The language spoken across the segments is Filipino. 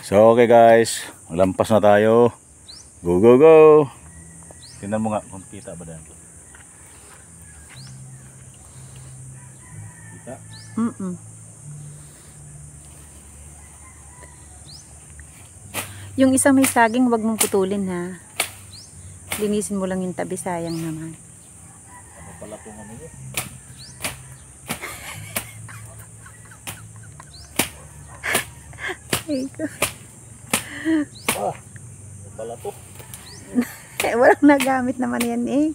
So okay guys, lampas na tayo. Go go go. Tingnan mo nga kung kita ba dyan. Kita? Yung isang may saging, wag mong putulin ha. Linisin mo lang yung tabi, sayang naman. Ano pala itong ano yun? Ah, ano pala ito? Walang nagamit naman yan eh.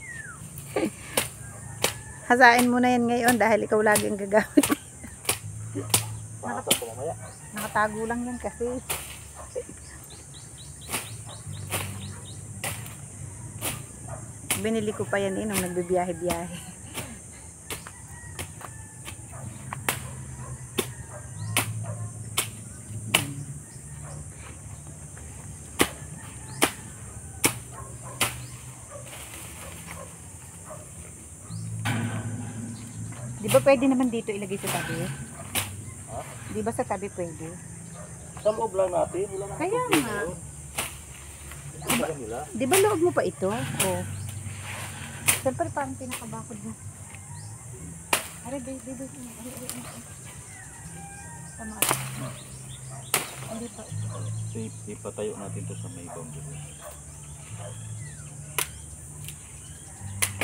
Hasain mo na yan ngayon dahil ikaw lagi ang gagamit. Nakatago lang yan kasi. Binili ko pa yan nung nagbibiyahe-biyahe. Di ba pwede naman dito ilagay sa tabi? Ha? Di ba sa tabi pwede? Sa loob lang natin. Wala na. Kaya nga. Di ba loob mo pa ito? Oh. Siyempre parang pinakabakod mo. Are, baby. Tama. Hindi pa. Ipatayo natin to sa may boundary.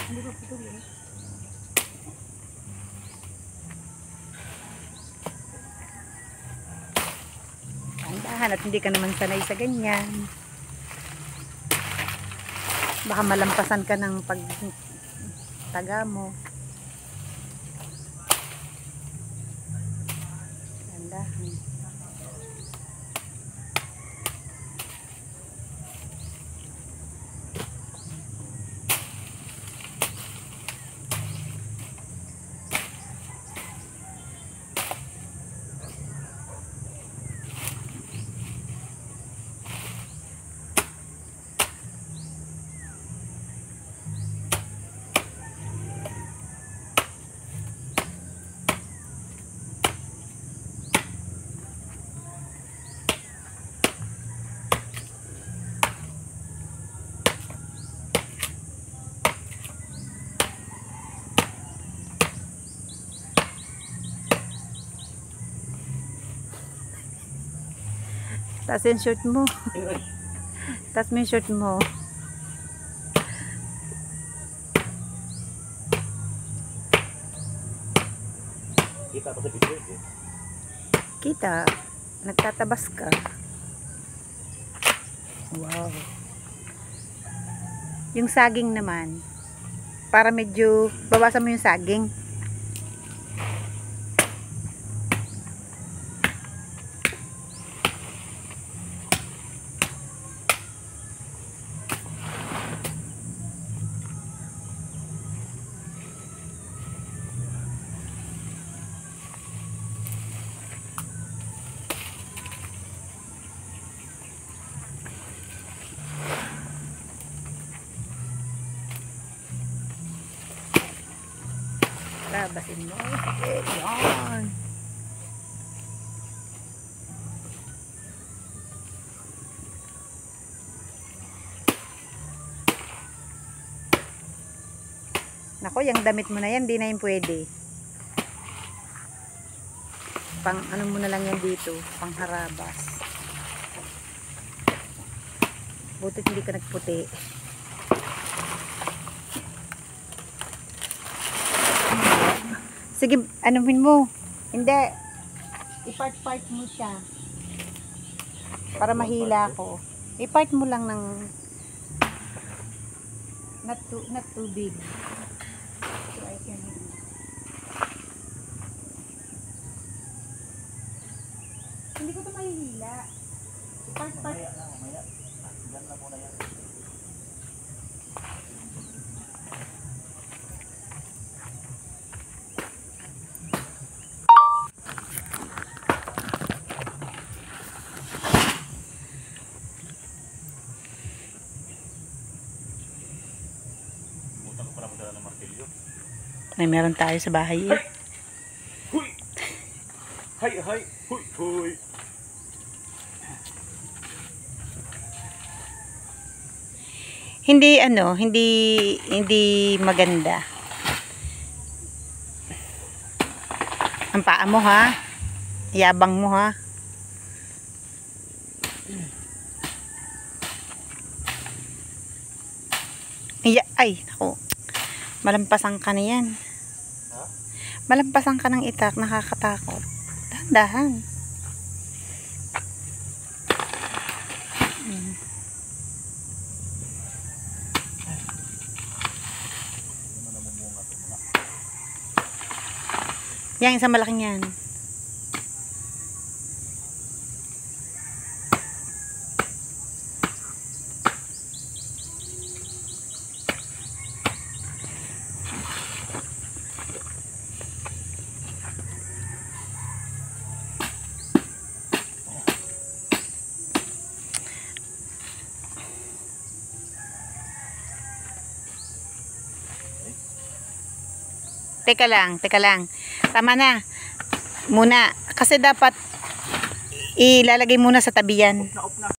Hindi ba patuloy? At hindi ka naman sanay sa ganyan. Baka malampasan ka ng pagtaga mo. Tandahan. Taas yung shirt mo. Taas mo yung shirt mo. Kita pa sa video eh. Kita. Nagtatabas ka. Wow. Yung saging naman. Para medyo bawasan mo yung saging. Basin mo. Okay, yan. Nako, yung damit mo na yan, di na yung pwede. Pang ano mo na lang yan dito, pang harabas. Butit hindi ka nagputi. Sige, anuhin mo. Hindi. I-part mo siya. Para mahila ko. I-part mo lang ng not too big. So I can hindi ko ito mahihila. I-part. Mamaya. Diyan na muna yan. May meron tayo sa bahay eh. Huy! Hay! Huy! Huy! Hindi hindi maganda. Ang paa mo ha. Yabang mo ha. Ay, ako. Malampasan ka na yan. Malampasan ka ng itak, nakakatakot. Dahan-dahan. Yan, isang malaking yan. Teka lang. Tama na. Muna. Kasi dapat ilalagay muna sa tabi yan.